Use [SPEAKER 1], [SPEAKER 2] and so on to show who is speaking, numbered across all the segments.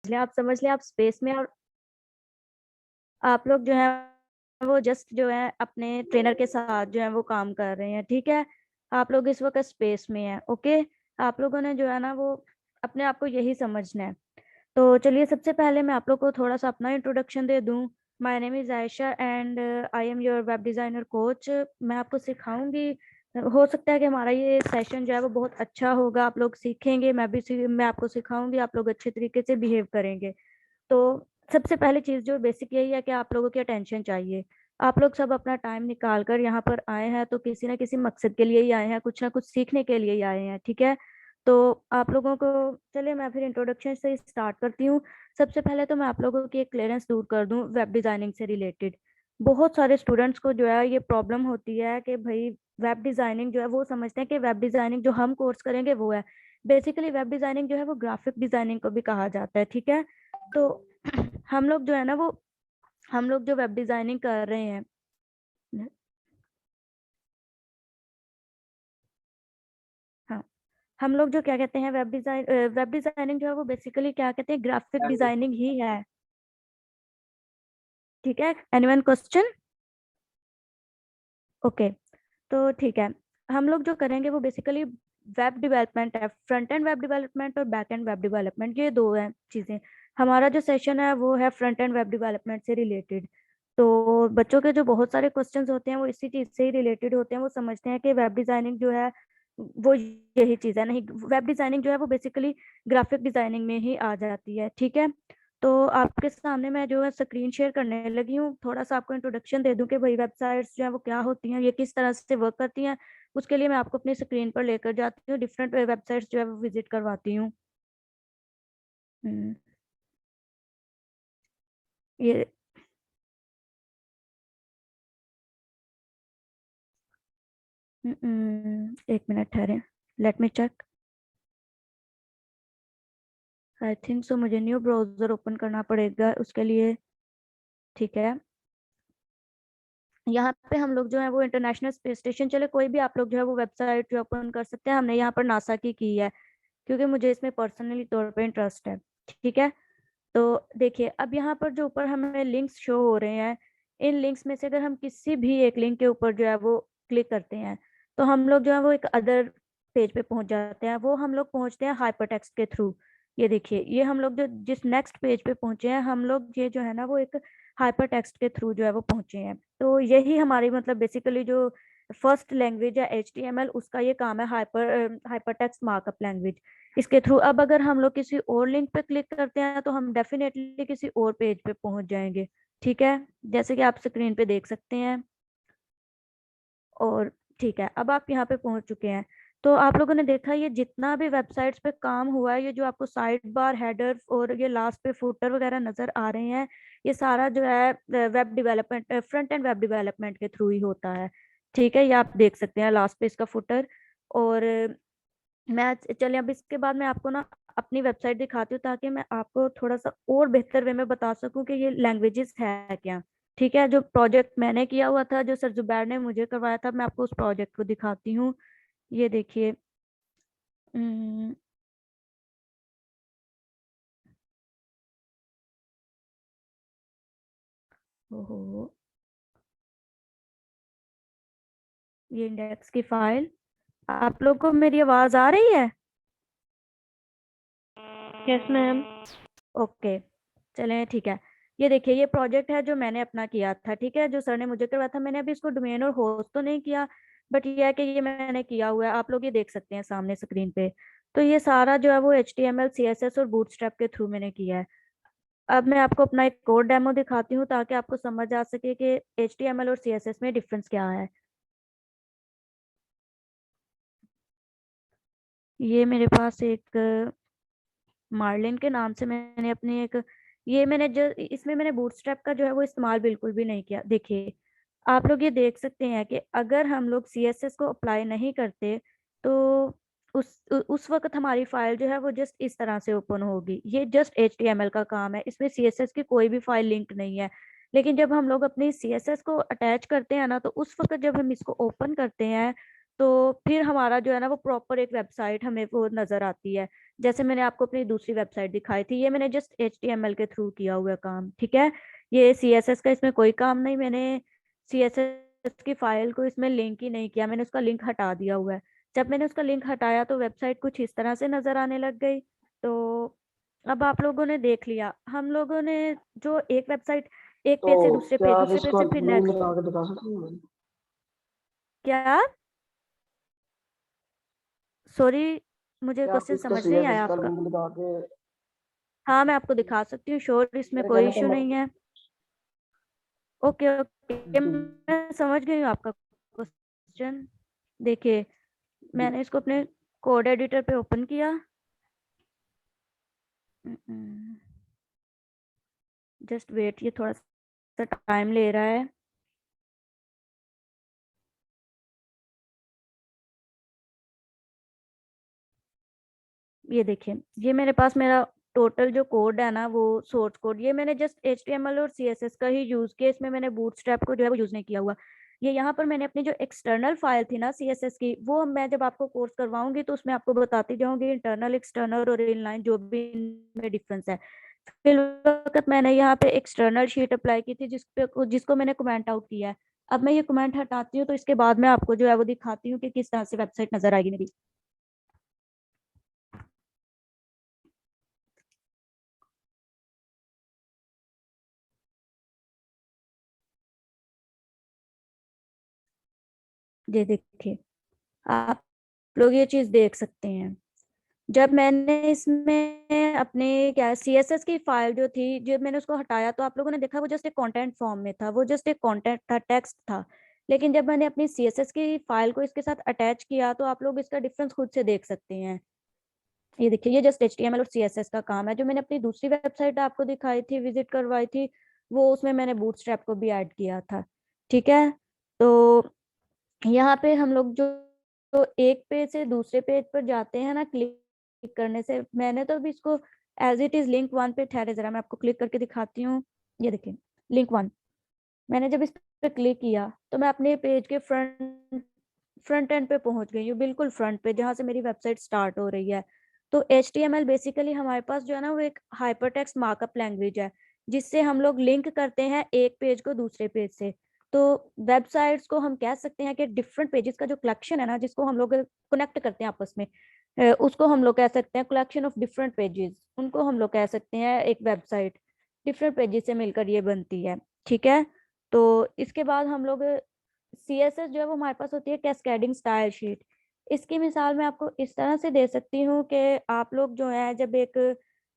[SPEAKER 1] लिया, आप समझ लिया आप स्पेस में, और आप लोग जो है वो जस्ट जो है अपने ट्रेनर के साथ जो है वो काम कर रहे हैं, ठीक है। आप लोग इस वक्त स्पेस में हैं, ओके। आप लोगों ने जो है ना वो अपने आप को यही समझना है। तो चलिए, सबसे पहले मैं आप लोग को थोड़ा सा अपना इंट्रोडक्शन दे दूं। My name is Ayesha and I am your web designer coach. मैं आपको सिखाऊंगी। हो सकता है कि हमारा ये सेशन जो है वो बहुत अच्छा होगा, आप लोग सीखेंगे, मैं आपको सिखाऊंगी, आप लोग अच्छे तरीके से बिहेव करेंगे। तो सबसे पहली चीज़ जो बेसिक यही है कि आप लोगों की अटेंशन चाहिए। आप लोग सब अपना टाइम निकाल कर यहाँ पर आए हैं तो किसी न किसी मकसद के लिए ही आए हैं, कुछ ना कुछ सीखने के लिए ही आए हैं, ठीक है। तो आप लोगों को, चलिए मैं फिर इंट्रोडक्शन से स्टार्ट करती हूँ। सबसे पहले तो मैं आप लोगों की एक क्लियरेंस दूर कर दूं वेब डिज़ाइनिंग से रिलेटेड। बहुत सारे स्टूडेंट्स को जो है ये प्रॉब्लम होती है कि भाई वेब डिज़ाइनिंग जो है वो समझते हैं कि वेब डिज़ाइनिंग जो हम कोर्स करेंगे वो है। बेसिकली वेब डिज़ाइनिंग जो है वो ग्राफिक डिज़ाइनिंग को भी कहा जाता है, ठीक है। तो हम लोग जो है ना वो हम लोग जो वेब डिज़ाइनिंग कर रहे हैं, हाँ, हम लोग जो क्या कहते हैं वेब डिज़ाइनिंग जो है वो बेसिकली क्या कहते हैं, ग्राफिक डिज़ाइनिंग ही है, ठीक है। Anyone question? ओके, तो ठीक है। हम लोग जो करेंगे वो बेसिकली वेब डेवलपमेंट है, फ्रंट एंड वेब डेवलपमेंट और बैक एंड वेब डेवलपमेंट, ये दो हैं चीज़ें। हमारा जो सेशन है वो है फ्रंट एंड वेब डेवलपमेंट से रिलेटेड। तो बच्चों के जो बहुत सारे क्वेश्चंस होते हैं वो इसी चीज़ से ही रिलेटेड होते हैं। वो समझते हैं कि वेब डिज़ाइनिंग जो है वो यही चीज़ है, नहीं, वेब डिज़ाइनिंग जो है वो बेसिकली ग्राफिक डिज़ाइनिंग में ही आ जाती है, ठीक है। तो आपके सामने मैं जो है स्क्रीन शेयर करने लगी हूँ। थोड़ा सा आपको इंट्रोडक्शन दे दूं कि भाई वेबसाइट्स जो है वो क्या होती हैं, ये किस तरह से वर्क करती हैं। उसके लिए मैं आपको अपनी स्क्रीन पर लेकर जाती हूँ, डिफरेंट वेबसाइट्स जो है वो विजिट करवाती हूँ। हम्म, ये एक मिनट ठहरे, let me check. I think so मुझे न्यू ब्राउजर ओपन करना पड़ेगा उसके लिए, ठीक है। यहाँ पे हम लोग जो है वो इंटरनेशनल स्पेस स्टेशन, चले कोई भी आप लोग जो है वो वेबसाइट जो ओपन कर सकते हैं। हमने यहाँ पर नासा की है, क्योंकि मुझे इसमें पर्सनली तौर पे इंटरेस्ट है, ठीक है। तो देखिए, अब यहाँ पर जो ऊपर हमें लिंक्स शो हो रहे हैं, इन लिंक्स में से अगर हम किसी भी एक लिंक के ऊपर जो है वो क्लिक करते हैं तो हम लोग जो है वो एक अदर पेज पे पहुंच जाते हैं। वो हम लोग पहुंचते हैं हाइपर टेक्स्ट के थ्रू। ये देखिए, ये हम लोग जो जिस नेक्स्ट पेज पे पहुंचे हैं, हम लोग ये जो है ना वो एक हाइपर टेक्स्ट के थ्रू जो है वो पहुंचे हैं। तो यही हमारी मतलब बेसिकली जो फर्स्ट लैंग्वेज है HTML, उसका ये काम है, हाइपर टेक्स्ट मार्कअप लैंग्वेज। इसके थ्रू अब अगर हम लोग किसी और लिंक पे क्लिक करते हैं तो हम डेफिनेटली किसी और पेज पे पहुंच जाएंगे, ठीक है, जैसे कि आप स्क्रीन पे देख सकते हैं। और ठीक है, अब आप यहाँ पे पहुंच चुके हैं। तो आप लोगों ने देखा, ये जितना भी वेबसाइट्स पे काम हुआ है, ये जो आपको साइड बार, हेडर और ये लास्ट पे फुटर वगैरह नजर आ रहे हैं, ये सारा जो है web development, front end web development के थ्रू ही होता है, ठीक है। ये आप देख सकते हैं लास्ट पे इसका फुटर। और मैं चलिए अब इसके बाद मैं आपको ना अपनी वेबसाइट दिखाती हूँ, ताकि मैं आपको थोड़ा सा और बेहतर वे में बता सकूं कि ये लैंग्वेजेस है क्या, ठीक है। जो प्रोजेक्ट मैंने किया हुआ था, जो सर जुबैर ने मुझे करवाया था, मैं आपको उस प्रोजेक्ट को दिखाती हूँ। ये देखिए, हम्म, ओहो, ये इंडेक्स की फाइल, आप लोग को मेरी आवाज आ रही है?
[SPEAKER 2] Yes ma'am.
[SPEAKER 1] ओके, चलें, ठीक है। ये देखिए, ये प्रोजेक्ट है जो मैंने अपना किया था, ठीक है, जो सर ने मुझे करवाया था। मैंने अभी इसको डोमेन और होस्ट तो नहीं किया, बट ये है कि ये मैंने किया हुआ है, आप लोग ये देख सकते हैं सामने स्क्रीन पे। तो ये सारा जो है वो HTML CSS और बूटस्ट्रैप के थ्रू मैंने किया है। अब मैं आपको अपना एक और डेमो दिखाती हूँ, ताकि आपको समझ आ सके कि HTML और CSS में डिफरेंस क्या है। ये मेरे पास एक मार्लिन के नाम से मैंने अपनी एक, ये मैंने जो इसमें मैंने बूटस्ट्रैप का जो है वो इस्तेमाल बिल्कुल भी नहीं किया। देखिए, आप लोग ये देख सकते हैं कि अगर हम लोग CSS को अप्लाई नहीं करते तो उस वक्त हमारी फाइल जो है वो जस्ट इस तरह से ओपन होगी। ये जस्ट HTML का काम है, इसमें CSS की कोई भी फाइल लिंक नहीं है। लेकिन जब हम लोग अपनी CSS को अटैच करते हैं ना, तो उस वक्त जब हम इसको ओपन करते हैं तो फिर हमारा जो है ना वो प्रॉपर एक वेबसाइट हमें वो नजर आती है। जैसे मैंने आपको अपनी दूसरी वेबसाइट दिखाई थी, ये मैंने जस्ट HTML के थ्रू किया हुआ काम, ठीक है। ये CSS का इसमें कोई काम नहीं, मैंने CSS की फाइल को इसमें लिंक ही नहीं किया, मैंने उसका लिंक हटा दिया हुआ है। जब मैंने उसका लिंक हटाया तो वेबसाइट कुछ इस तरह से नजर आने लग गई। तो अब आप लोगों ने देख लिया, हम लोगों ने जो एक वेबसाइट, एक
[SPEAKER 2] तो
[SPEAKER 1] पेज से दूसरे
[SPEAKER 2] क्या
[SPEAKER 1] पेज,
[SPEAKER 2] आप
[SPEAKER 1] दूसरे पेज
[SPEAKER 2] इसका
[SPEAKER 1] से फिर
[SPEAKER 2] लिंक
[SPEAKER 1] नेक्स्ट।
[SPEAKER 2] लगा के दिखा सकते हैं?
[SPEAKER 1] क्या? सॉरी, मुझे
[SPEAKER 2] क्या आप
[SPEAKER 1] क्वेश्चन
[SPEAKER 2] इसका
[SPEAKER 1] समझ नहीं
[SPEAKER 2] CSS
[SPEAKER 1] आया
[SPEAKER 2] का
[SPEAKER 1] आपका।
[SPEAKER 2] लिंक लगा के?
[SPEAKER 1] हाँ, मैं आपको दिखा सकती हूँ, श्योर, इसमें
[SPEAKER 2] मेरे
[SPEAKER 1] कोई
[SPEAKER 2] कहने का
[SPEAKER 1] इशू नहीं है। ओके ओके,
[SPEAKER 2] मतलब।
[SPEAKER 1] मैं समझ गई हूँ आपका क्वेश्चन। देखिए, मैंने इसको अपने कोड एडिटर पे ओपन किया। जस्ट वेट, ये थोड़ा सा टाइम ले रहा है। ये देखिए, ये मेरे पास मेरा टोटल जो कोड है ना, वो सोर्स कोड, ये मैंने जस्ट HTML और CSS का ही यूज किया, इसमें मैंने बूटस्ट्रैप को जो है वो यूज नहीं किया हुआ। ये यहाँ पर मैंने अपनी जो एक्सटर्नल फाइल थी ना CSS की, वो मैं जब आपको कोर्स करवाऊंगी तो उसमें आपको बताती जाऊंगी इंटरनल, एक्सटर्नल और इनलाइन जो भी इनमें डिफरेंस है। फिर वक्त मैंने यहाँ पे एक्सटर्नल शीट अप्लाई की थी जिसको मैंने कमेंट आउट किया है। अब मैं ये कमेंट हटाती हूँ तो इसके बाद मैं आपको जो है वो दिखाती हूँ कि किस तरह से वेबसाइट नजर आएगी मेरी। ये देखिए, आप लोग ये चीज देख सकते हैं। जब मैंने इसमें अपने क्या CSS की फाइल जो थी, जब मैंने उसको हटाया तो आप लोगों ने देखा वो जस्ट एक कंटेंट फॉर्म में था, वो जस्ट एक कंटेंट था, टेक्स्ट था। लेकिन जब मैंने अपनी CSS की फाइल को इसके साथ अटैच किया तो आप लोग इसका डिफरेंस खुद से देख सकते हैं। ये देखिए, ये जस्ट HTML और CSS का काम है। जो मैंने अपनी दूसरी वेबसाइट आपको दिखाई थी, विजिट करवाई थी, वो उसमें मैंने बूटस्ट्रैप को भी ऐड किया था, ठीक है। तो यहाँ पे हम लोग जो तो एक पेज से दूसरे पेज पर जाते हैं ना, क्लिक करने से, मैंने तो अभी इसको एज इट इज लिंक 1 पे, ठहरे जरा मैं आपको क्लिक करके दिखाती हूँ। ये देखिए, लिंक 1, मैंने जब इस पे क्लिक किया तो मैं अपने पेज के फ्रंट एंड पे पहुंच गई हूँ, बिल्कुल फ्रंट पे जहाँ से मेरी वेबसाइट स्टार्ट हो रही है। तो HTML बेसिकली हमारे पास जो है ना वो एक हाइपरटेक्स्ट मार्कअप लैंग्वेज है, जिससे हम लोग लिंक करते हैं एक पेज को दूसरे पेज से। तो वेबसाइट्स को हम कह सकते हैं कि डिफरेंट पेजेस का जो कलेक्शन है ना, जिसको हम लोग कनेक्ट करते हैं आपस में, उसको हम लोग कह सकते हैं कलेक्शन ऑफ डिफरेंट पेजेस, उनको हम लोग कह सकते हैं एक वेबसाइट। डिफरेंट पेजेस से मिलकर ये बनती है, ठीक है। तो इसके बाद हम लोग CSS जो है वो हमारे पास होती है कैस्केडिंग स्टाइल शीट। इसकी मिसाल मैं आपको इस तरह से दे सकती हूँ कि आप लोग जो है जब एक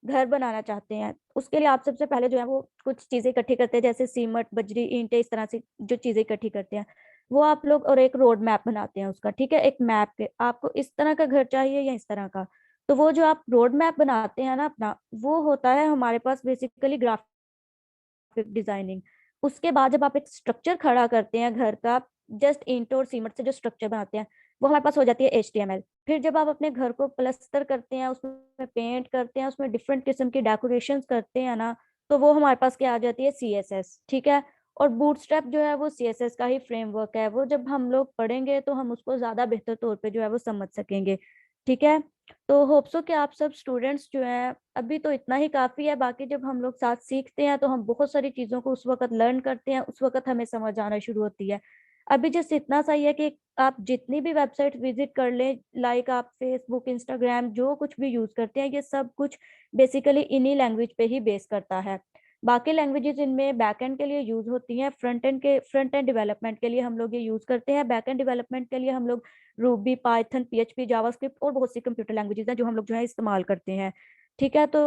[SPEAKER 1] घर बनाना चाहते हैं, उसके लिए आप सबसे पहले जो है वो कुछ चीजें इकट्ठी करते हैं, जैसे सीमट, बजरी, ईंटें, इस तरह से जो चीजें इकट्ठी करते हैं, वो आप लोग और एक रोड मैप बनाते हैं उसका, ठीक है। एक मैप पे आपको इस तरह का घर चाहिए या इस तरह का, तो वो जो आप रोड मैप बनाते हैं ना अपना, वो होता है हमारे पास बेसिकली ग्राफिक डिजाइनिंग। उसके बाद जब आप एक स्ट्रक्चर खड़ा करते हैं घर का, जस्ट ईंट और सीमेंट से जो स्ट्रक्चर बनाते हैं, वो हमारे पास हो जाती है HTML। फिर जब आप अपने घर को प्लस्तर करते हैं, उसमें पेंट करते हैं, उसमें डिफरेंट किस्म की डेकोरेशन करते हैं ना, तो वो हमारे पास क्या आ जाती है, CSS, ठीक है। और बूटस्ट्रैप जो है वो CSS का ही फ्रेमवर्क है, वो जब हम लोग पढ़ेंगे तो हम उसको ज्यादा बेहतर तौर पे जो है वो समझ सकेंगे, ठीक है। तो होप्सो कि आप सब स्टूडेंट्स जो हैं, अभी तो इतना ही काफी है, बाकी जब हम लोग साथ सीखते हैं तो हम बहुत सारी चीजों को उस वक्त लर्न करते हैं, उस वक्त हमें समझ आना शुरू होती है। अभी जस्ट इतना सही है कि आप जितनी भी वेबसाइट विजिट कर लें, लाइक आप फेसबुक, इंस्टाग्राम, जो कुछ भी यूज करते हैं, ये सब कुछ बेसिकली इन्हीं लैंग्वेज पे ही बेस करता है। बाकी लैंग्वेजेस इनमें बैकएंड के लिए यूज होती हैं, फ्रंट एंड डेवलपमेंट के लिए हम लोग ये यूज करते हैं, बैकएंड डेवलपमेंट के लिए हम लोग रूबी, पाइथन, PHP, जावास्क्रिप्ट और बहुत सी कंप्यूटर लैंग्वेजेस हैं जो हम लोग जो है इस्तेमाल करते हैं, ठीक है। तो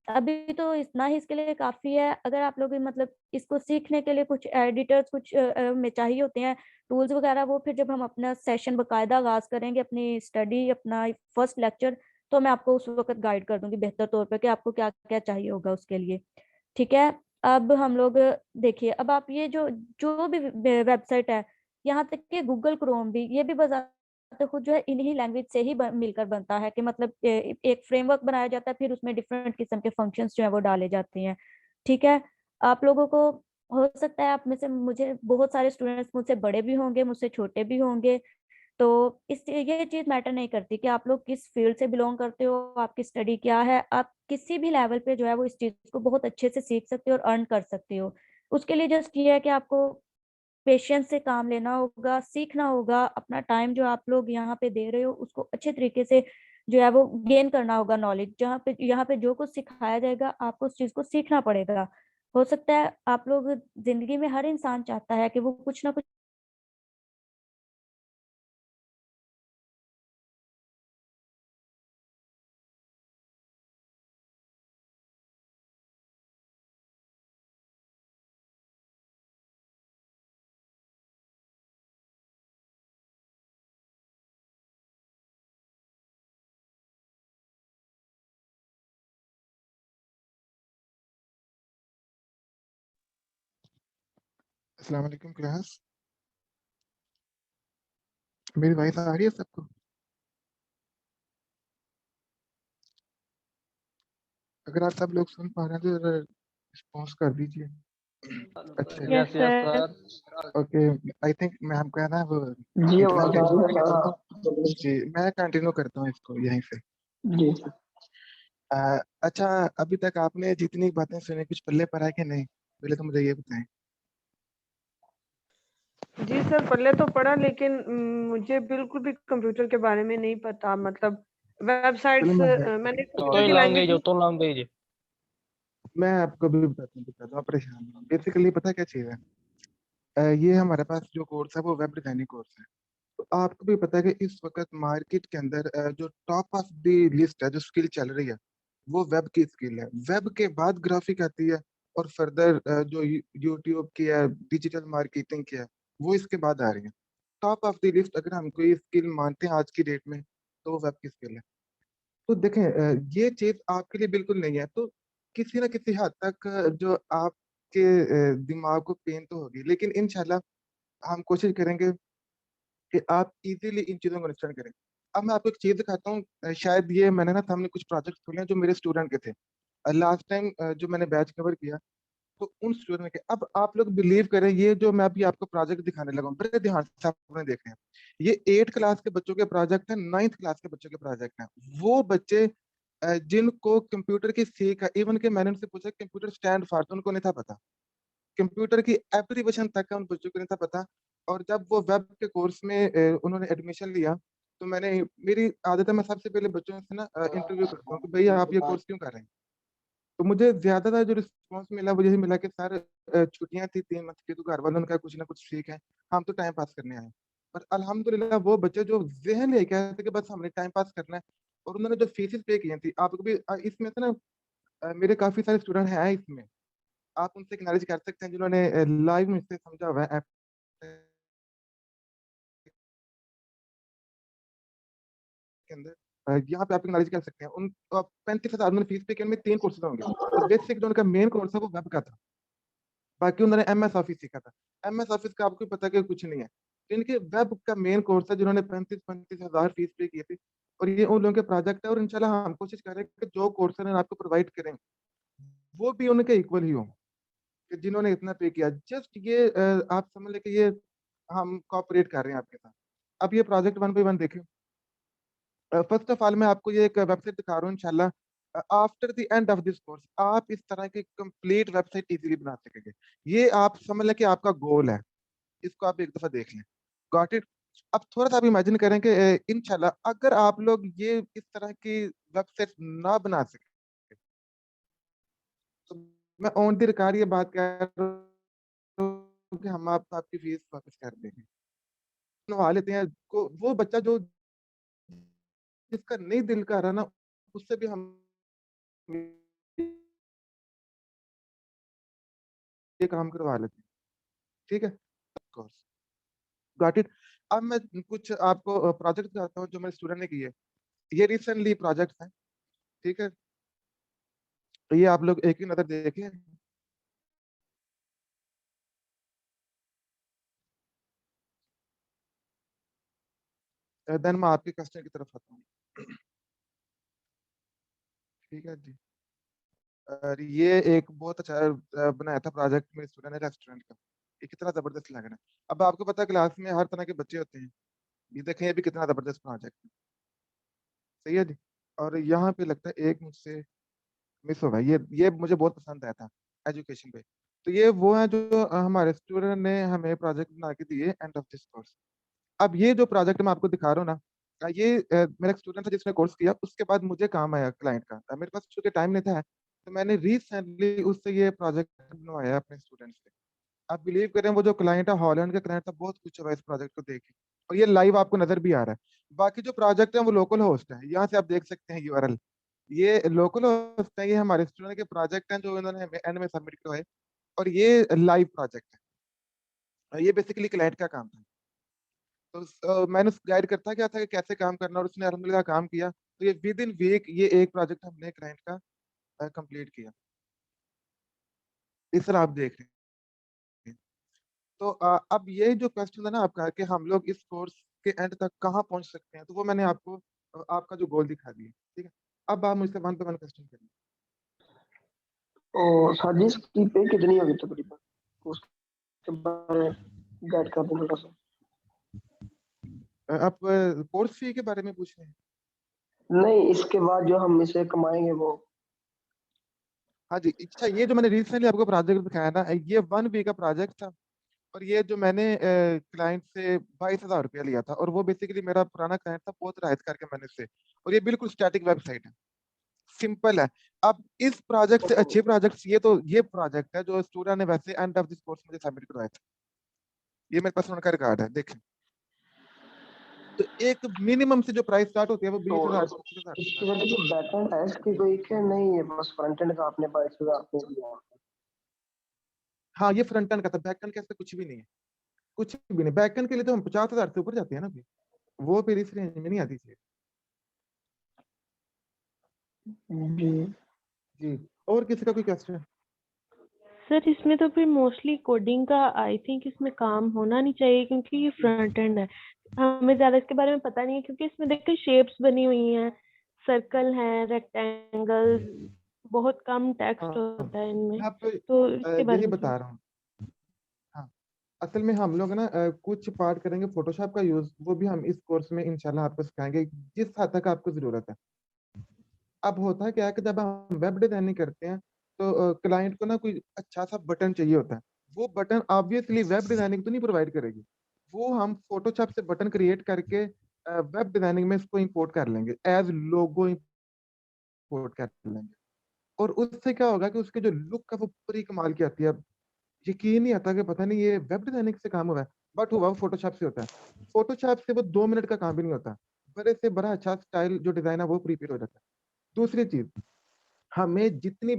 [SPEAKER 1] अभी तो इतना ही इसके लिए काफी है। अगर आप लोग मतलब इसको सीखने के लिए कुछ एडिटर्स कुछ में चाहिए होते हैं, टूल्स वगैरह, वो फिर जब हम अपना सेशन बकायदा आगाज करेंगे, अपनी स्टडी, अपना फर्स्ट लेक्चर, तो मैं आपको उस वक्त गाइड कर दूंगी बेहतर तौर पर कि आपको क्या क्या चाहिए होगा उसके लिए, ठीक है। अब हम लोग देखिए, अब आप ये जो जो भी वेबसाइट है, यहाँ तक कि गूगल क्रोम भी, ये भी बजाते खुद जो है इन्हीं लैंग्वेज से ही मिलकर बनता है, कि मतलब एक फ्रेमवर्क बनाया जाता है, फिर उसमें डिफरेंट किस्म के फंक्शंस जो है वो डाले जाते हैं, ठीक है। आप लोगों को हो सकता है आप में से मुझे बहुत सारे स्टूडेंट्स मुझसे बड़े भी होंगे, मुझसे छोटे भी होंगे, तो इस ये चीज मैटर नहीं करती कि आप लोग किस फील्ड से बिलोंग करते हो, आपकी स्टडी क्या है। आप किसी भी लेवल पे जो है वो इस चीज को बहुत अच्छे से सीख सकते हो और अर्न कर सकते हो। उसके लिए जस्ट ये है कि आपको पेशेंस से काम लेना होगा, सीखना होगा, अपना टाइम जो आप लोग यहाँ पे दे रहे हो उसको अच्छे तरीके से जो है वो गेन करना होगा नॉलेज। जहाँ पे यहाँ पे जो कुछ सिखाया जाएगा आपको उस चीज को सीखना पड़ेगा। हो सकता है आप लोग, जिंदगी में हर इंसान चाहता है कि वो कुछ ना कुछ
[SPEAKER 2] अस्सलाम वालेकुम क्लास। मेरी वॉइस आ रही है सबको? अगर आप सब लोग सुन पा रहे हैं तो जरा रिस्पॉन्स कर दीजिए। अच्छा
[SPEAKER 1] yes
[SPEAKER 3] yes yes
[SPEAKER 1] sir.
[SPEAKER 3] Sir.
[SPEAKER 2] Okay. I think ma'am का है ना वो
[SPEAKER 3] जी
[SPEAKER 2] इंटरनेट
[SPEAKER 3] जी
[SPEAKER 2] जी, मैं कंटिन्यू करता हूँ इसको यहीं से।
[SPEAKER 3] जी
[SPEAKER 2] अच्छा, अभी तक आपने जितनी बातें सुनी कुछ पल्ले पर है कि नहीं, पहले तो मुझे ये बताएं।
[SPEAKER 4] जी सर, पहले तो पढ़ा, लेकिन मुझे बिल्कुल भी कंप्यूटर के बारे में नहीं पता। मतलब वेबसाइट्स
[SPEAKER 2] चलो
[SPEAKER 4] मैंने
[SPEAKER 3] तो
[SPEAKER 4] कंप्यूटर की लैंग्वेज
[SPEAKER 3] लैंग्वेज
[SPEAKER 2] मैं आपको भी बताता हूँ, आप परेशान नहीं। बेसिकली पता क्या चीज़ है, ये हमारे पास जो कोर्स है वो वेब डिजाइनिंग कोर्स है। तो आपको भी पता है कि इस वक्त मार्केट के अंदर जो टॉप ऑफ द लिस्ट है, जो स्किल चल रही है, वो वेब की स्किल है। वेब के बाद ग्राफिक आती है, और फर्दर जो यूट्यूब की है, डिजिटल मार्केटिंग की है, वो इसके बाद आ रही है। टॉप ऑफ द लिस्ट अगर हम कोई स्किल मानते हैं आज की डेट में, तो वो वेब की स्किल है। तो देखें, ये चीज आपके लिए बिल्कुल नहीं है, तो किसी ना किसी हद तक जो आपके दिमाग को पेन तो होगी, लेकिन इंशाल्लाह हम कोशिश करेंगे कि आप इजीली इन चीज़ों को अंडरस्टैंड करें। अब मैं आपको एक चीज़ दिखाता हूँ, शायद ये मैंने ना सामने कुछ प्रोजेक्ट खोले हैं जो मेरे स्टूडेंट के थे। लास्ट टाइम जो मैंने बैच कवर किया, तो उन स्टूडेंट के, अब आप लोग बिलीव करें, ये जो मैं अभी आपको प्रोजेक्ट दिखाने लगा हूँ, बड़े ध्यान से आपने देखना है। ये 8 क्लास के बच्चों के प्रोजेक्ट है, 9th क्लास के बच्चों के प्रोजेक्ट हैं। वो बच्चे जिनको कंप्यूटर की सीख है, इवन के मैंने उनसे पूछा कंप्यूटर स्टैंड फॉर, तो उनको नहीं था पता। कंप्यूटर की एप्लीकेशन तक का उन बच्चों को नहीं था पता। और जब वो वेब के कोर्स में उन्होंने एडमिशन लिया, तो मैंने, मेरी आदत है मैं सबसे पहले बच्चों से ना इंटरव्यू करता हूँ कि भैया आप ये कोर्स क्यों कर रहे हैं। तो मुझे ज्यादातर जो रिस्पॉन्स मिला वो यही मिला कि सर छुट्टियां थी 3 मंथ की, तो घर वालों ने कहा कुछ ना कुछ सीख है, हम तो टाइम पास करने आए हैं। पर अल्हम्दुलिल्लाह वो बच्चे जो जहन लेके आए थे कि बस हमने टाइम पास करना है, और उन्होंने जो फीसेस पे की थी, आपको भी इसमें से ना मेरे काफी सारे स्टूडेंट हैं इसमें, आप उनसे एक्नॉलेज कर सकते हैं जिन्होंने लाइव मुझसे समझा हुआ है ऐप के अंदर। यहाँ पे आप एक्नॉलेज कर सकते हैं। उन 35,000 उन्होंने फीस पे की, उनमें 3 कोर्सेज होंगे, और बेसिक जो उनका मेन कोर्स है वो वेब का था। बाकी उन्होंने एमएस ऑफिस सीखा था। एमएस ऑफिस का आपको पता है कि कुछ नहीं है। इनके वेब का मेन कोर्स है, जिन्होंने 35,000 फीस पे की थी, और ये उन लोगों के प्रोजेक्ट है। और इंशाल्लाह हम कोशिश करें कि जो कोर्स आपको प्रोवाइड करें वो भी उनके इक्वल ही हो, कि जिन्होंने इतना पे किया। जस्ट ये आप समझ लें कि ये हम कॉपरेट कर रहे हैं आपके साथ। अब ये प्रोजेक्ट 1 बाय 1 देखें। फर्स्ट ऑफ ऑल मैं आपको ये एक वेबसाइट दिखा रहा हूँ। इंशाल्लाह after the end of this course आप इस तरह की कंप्लीट वेबसाइट इजीली बना सकेंगे। ये आप समझ लें कि आपका गोल है। इसको आप एक दफा देख लें। Got it. अब थोड़ा सा आप इमेजिन करें कि इंशाल्लाह अगर आप लोग ये इस तरह की वेबसाइट ना बना सके, तो मैं ऑन द रिकॉर्ड ये बात कह रहा हूँ कि हम आपकी फीस वापस कर देंगे। सुनवा लेते हैं को, वो बच्चा जो जिसका नहीं दिल कर रहा ना, उससे भी हम ये काम करवा लेते हैं। ठीक है, कोर्स गॉट इट। अब मैं कुछ आपको प्रोजेक्ट बताता हूँ जो मेरे स्टूडेंट ने किए। ये रिसेंटली प्रोजेक्ट है। ठीक है, तो ये आप लोग एक ही नजर देखें। देन मैं आपके क्वेश्चन की तरफ आता हूँ। ठीक है जी। और ये एक बहुत अच्छा बनाया था प्रोजेक्ट मेरे स्टूडेंट ने रेस्टोरेंट का। ये कितना जबरदस्त लग रहा है। अब आपको पता है क्लास में हर तरह के बच्चे होते हैं। ये देखें ये भी कितना जबरदस्त प्रोजेक्ट है, सही है जी। और यहाँ पे लगता है एक मुझसे मिस हो गया, ये मुझे बहुत पसंद आया था एजुकेशन पे। तो ये वो है जो हमारे स्टूडेंट ने हमें प्रोजेक्ट बना के दिए एंड ऑफ दिस कोर्स। अब ये जो प्रोजेक्ट मैं आपको दिखा रहा हूँ ना, ये मेरा एक स्टूडेंट था जिसने कोर्स किया, उसके बाद मुझे काम आया क्लाइंट का। मेरे पास चूंकि टाइम नहीं था, तो मैंने रिसेंटली उससे ये प्रोजेक्ट बनवाया अपने स्टूडेंट से। आप बिलीव करें, वो जो क्लाइंट है हॉलैंड का क्लाइंट था, बहुत खुश हुआ इस प्रोजेक्ट को देख के। और ये लाइव आपको नजर भी आ रहा है। बाकी जो प्रोजेक्ट है वो लोकल होस्ट है, यहाँ से आप देख सकते हैं यूआरएल। ये लोकल होस्ट है, ये हमारे स्टूडेंट के प्रोजेक्ट हैं जो इन्होंने एंड में सबमिट करवाए। और ये लाइव प्रोजेक्ट है, ये बेसिकली क्लाइंट का काम था। तो मैंने उस गाइड करता गया था कि कैसे काम करना, और उसने अल्हम्दुलिल्लाह काम किया। तो ये विद इन वीक ये एक प्रोजेक्ट हमने क्लाइंट का कंप्लीट किया। इस तरह आप देख रहे हैं। तो अब ये जो क्वेश्चन है ना आपका कि हम लोग इस कोर्स के एंड तक कहाँ पहुंच सकते हैं, तो वो मैंने आपको आपका जो गोल दिखा दिया, ठीक है। अब आप मुझसे वन पे वन क्वेश्चन करिए।
[SPEAKER 3] और साजिश इसकी पे कितनी होगी तकरीबन, उसके बारे में गाइड कर दें थोड़ा सा।
[SPEAKER 2] आप कोर्स फी के बारे में पूछ रहे हैं?
[SPEAKER 3] नहीं, इसके बाद जो हम इसे कमाएंगे वो।
[SPEAKER 2] हाँ जी, अच्छा, ये जो मैंने रिसेंटली आपको प्रोजेक्ट दिखाया ना, ये 1 वीक का प्रोजेक्ट था। और ये जो मैंने क्लाइंट से 22,000 रुपया लिया था, और वो बेसिकली मेरा पुराना क्लाइंट था, बहुत राइज करके मैंने से। और ये बिल्कुल स्टैटिक वेबसाइट है, सिंपल है। अब इस प्रोजेक्ट से अच्छे प्रोजेक्ट्स, ये प्रोजेक्ट है जो स्टूडेंट ने वैसे एंड ऑफ दिस कोर्स मुझे सबमिट करवाया था। ये मेरे पास उनका रिकॉर्ड है, देखें। तो एक मिनिमम से जो प्राइस स्टार्ट होती है वो
[SPEAKER 3] तो
[SPEAKER 2] 20,000 25,000 से
[SPEAKER 3] इसकी
[SPEAKER 2] start
[SPEAKER 3] वजह से बैकएंड है इसकी कोई कि नहीं, ये बस फ्रंट एंड का आपने 22,000 आपने दिया।
[SPEAKER 2] हाँ, ये फ्रंट एंड का था, बैक एंड का ऐसा कुछ भी नहीं है, कुछ भी नहीं। बैक एंड के लिए तो हम 50,000 से ऊपर जाते हैं ना फिर, वो फिर इस रेंज में नहीं आती चीज।
[SPEAKER 3] जी।
[SPEAKER 2] जी, और किसी का कोई क्वेश्चन?
[SPEAKER 5] सर इसमें तो फिर मोस्टली कोडिंग का आई थिंक इसमें काम होना नहीं चाहिए, क्योंकि ये फ्रंट एंड है। हमें ज्यादा इसके बारे में पता नहीं है, क्योंकि इसमें देखिए शेप्स बनी हुई हैं, सर्कल है, रेक्टेंगल्स, बहुत कम टेक्स्ट
[SPEAKER 2] हाँ,
[SPEAKER 5] होता है इनमें,
[SPEAKER 2] मैं आपको
[SPEAKER 5] तो इसके बारे
[SPEAKER 2] यही
[SPEAKER 5] में
[SPEAKER 2] बता रहा हूँ। हाँ, असल में हम लोग ना कुछ पार्ट करेंगे फोटोशॉप का यूज, वो भी हम इस कोर्स में इंशाल्लाह आपको सिखाएंगे, जिस हद तक आपको जरूरत है। अब होता है क्या है कि जब हम वेब डिजाइनिंग करते हैं, तो क्लाइंट को ना कोई अच्छा सा बटन चाहिए होता है। वो बटन ऑब्वियसली वेब डिजाइनिंग तो नहीं प्रोवाइड करेगी, वो हम फोटोशॉप से बटन क्रिएट करके वेब डिजाइनिंग में इसको इंपोर्ट कर लेंगे, एज लोगो इंपोर्ट कर लेंगे। और उससे क्या होगा कि उसके जो लुक है वो पूरी कमाल की आती है। अब यकीन नहीं आता कि पता नहीं ये वेब डिजाइनिंग से काम हुआ है, बट हुआ वो फोटोशॉप से होता है। फोटोशॉप से वो 2 मिनट का काम भी नहीं होता, बड़े से बड़ा अच्छा स्टाइल जो डिजाइन है वो प्रीपेड हो जाता है। दूसरी चीज, हमें जितनी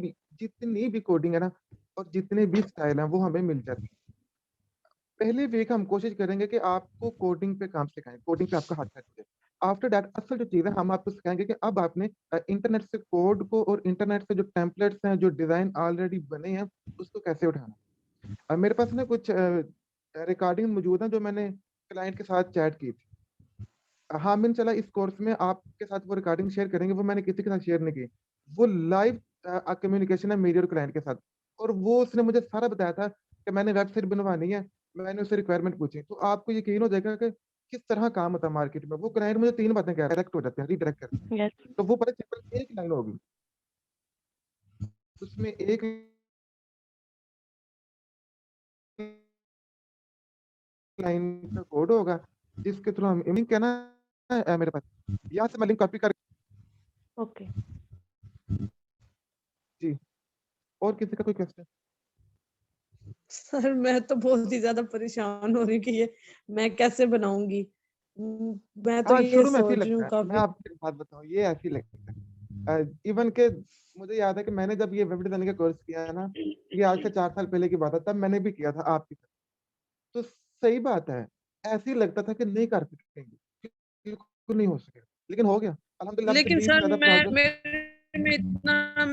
[SPEAKER 2] भी कोडिंग है ना, और जितने भी स्टाइल हैं वो हमें मिल जाती है। पहले वीक हम कोशिश करेंगे कि आपको कोडिंग पे काम सिखाएं, कोडिंग पे आपका हाथ सेट हो जाए। आफ्टर दैट असल जो चीज़ है हम आपको सिखाएंगे कि अब आपने इंटरनेट से कोड को, और इंटरनेट से जो टेम्पलेट्स हैं, जो डिजाइन ऑलरेडी बने हैं, उसको कैसे उठाना। अब मेरे पास ना कुछ रिकॉर्डिंग मौजूद है जो मैंने क्लाइंट के साथ चैट की थी। हाँ, मैंने चला इस कोर्स में आपके साथ वो रिकॉर्डिंग शेयर करेंगे, वो मैंने किसी के साथ शेयर नहीं की। वो लाइव कम्युनिकेशन है मेरी और क्लाइंट के साथ। और वो उसने मुझे सारा बताया था कि मैंने वेबसाइट बनवानी है, मैंने उससे रिक्वायरमेंट पूछी। तो आपको यकीन हो जाएगा कि किस तरह काम होता है मार्केट में। वो क्लाइंट मुझे 3 बातें कह डायरेक्ट हो जाते हैं, रिडायरेक्ट करते हैं।
[SPEAKER 5] यस।
[SPEAKER 2] तो वो बड़े सिंपल एक लाइन होगी, उसमें एक लाइन का कोड होगा, जिसके थ्रू हम लिंक है ना, मेरे पास यहाँ से मैं लिंक कॉपी कर।
[SPEAKER 5] ओके।
[SPEAKER 2] जी, और किसी का कोई क्वेश्चन?
[SPEAKER 6] सर मैं तो बहुत ही ज्यादा परेशान हो रही हूँ कि ये मैं कैसे बनाऊंगी। मैं तो
[SPEAKER 2] हाँ,
[SPEAKER 6] ये
[SPEAKER 2] शुरू में ऐसे ही
[SPEAKER 6] सोच रही हूँ
[SPEAKER 2] लगता है, मैं
[SPEAKER 6] काफी।
[SPEAKER 2] आपको एक बात बताऊँ, ये ऐसे ही लगता है। इवन के मुझे याद है कि मैंने जब ये वेब डिजाइनिंग का कोर्स किया है ना, ये आज से 4 साल पहले की बात है, तब मैंने भी किया था आपकी तरह। तो सही बात है, ऐसे ही लगता था कि नहीं कर सकेंगे, बिल्कुल नहीं हो सकेगा, लेकिन हो गया अल्हम्दुलिल्लाह। अब तो
[SPEAKER 6] लेकिन
[SPEAKER 2] 20 से
[SPEAKER 6] सर
[SPEAKER 2] ज्यादा
[SPEAKER 6] मैं
[SPEAKER 2] प्रोजेक्ट।
[SPEAKER 6] मेरे में इतना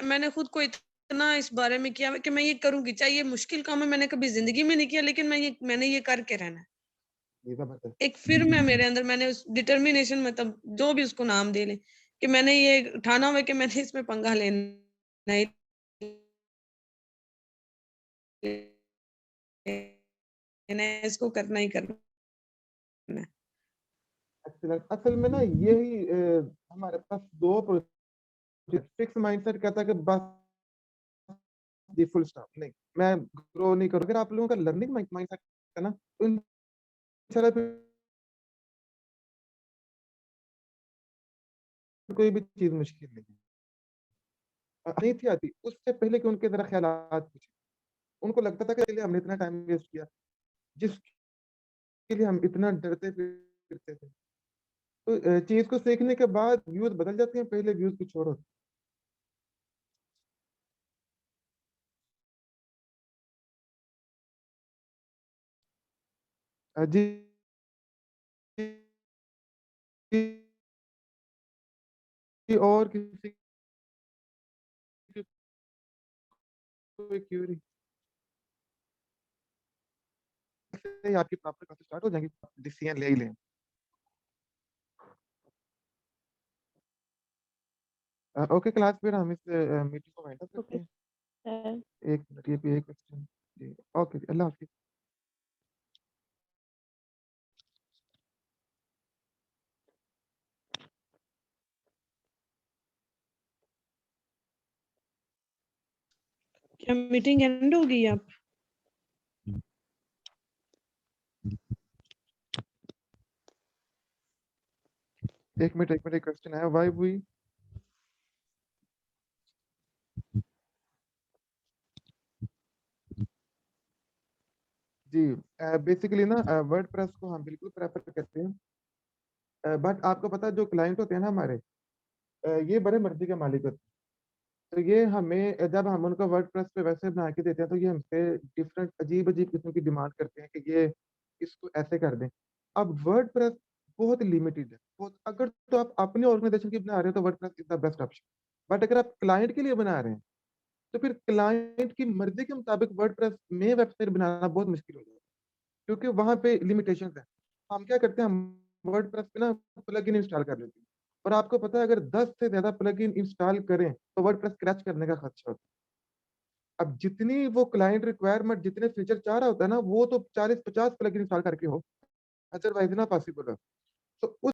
[SPEAKER 6] मैंने खुद को इतना इस बारे में किया कि मैं ये करूंगी, चाहे ये मुश्किल काम है, मैंने कभी जिंदगी में नहीं किया, लेकिन मैंने ये करके रहना है।
[SPEAKER 2] ये जबरदस्त।
[SPEAKER 6] एक फिर मैं मेरे अंदर मैंने उस डिटर्मिनेशन में, तब जो भी उसको नाम दे ले, कि मैंने ये ठाना हुआ है कि मैंने इसमें पंगा लेना ही लेना है, इसको करना ही करना है।
[SPEAKER 2] एक्सीलेंट। असल में ना यही हमारे पास 2 प्रोजेक्ट फिक्स माइंडसेट कहता है कि बस जी फुल स्टॉप नहीं, मैं ग्रो नहीं करूँ। अगर आप लोगों का लर्निंग माइंडसेट है ना, तो इंशाल्लाह फिर कोई भी चीज़ मुश्किल नहीं है। नहीं थी आती, उससे पहले कि उनके ज़रा ख़्यालात पूछे। उनको लगता था कि चलिए हमने इतना टाइम वेस्ट किया, जिसके लिए हम इतना डरते फिरते थे। तो चीज़ को सीखने के बाद व्यूज़ बदल जाते हैं, पहले व्यूज़ कुछ और होते हैं। जी, और किसी की कोई क्वेरी? इससे ही आपकी प्रॉपर क्लासेस स्टार्ट हो जाएँगी, डिसीजन ले ही लें। ओके क्लास, फिर हम इस मीटिंग को वाइंड अप करते
[SPEAKER 5] ओके
[SPEAKER 2] हैं।
[SPEAKER 5] सर।
[SPEAKER 2] 1 मिनट, ये भी एक क्वेश्चन। जी, ओके जी, अल्लाह हाफ़िज़।
[SPEAKER 6] क्या मीटिंग एंड होगी अब?
[SPEAKER 2] एक मिनट, एक क्वेश्चन है, व्हाई वी जी, बेसिकली ना वर्डप्रेस को हम बिल्कुल प्रेफ़र करते हैं। बट आपको पता है जो क्लाइंट होते हैं ना हमारे, ये बड़े मर्ज़ी के मालिक होते हैं। तो ये हमें जब हम उनको वर्डप्रेस पे वैसे बना के देते हैं, तो ये हमसे डिफरेंट अजीब-अजीब किस्म की डिमांड करते हैं कि ये इसको ऐसे कर दें। अब वर्डप्रेस बहुत लिमिटेड है। बहुत, अगर तो आप अपनी ऑर्गनाइज़ेशन की बना रहे हो तो WordPress is the best option. But अगर आप क्लाइंट के लिए बना रहे हैं, तो फिर क्लाइंट की मर्ज़ी के मुताबिक वर्डप्रेस में वेबसाइट बनाना बहुत मुश्किल हो जाता है, क्योंकि वहाँ पे लिमिटेशंस हैं। हम क्या करते हैं, हम वर्डप्रेस पे ना प्लगइन इंस्टॉल कर लेते हैं। और आपको पता है अगर 10 से ज़्यादा प्लगइन इंस्टॉल करें, तो वर्डप्रेस क्रैश करने का खदशा होता है। अब जितनी वो क्लाइंट रिक्वायरमेंट जितने फीचर चाह रहा होता है ना, वो तो 40-50 प्लगइन इंस्टॉल करके हो, अदरवाइज़ ना पॉसिबल है। तो उस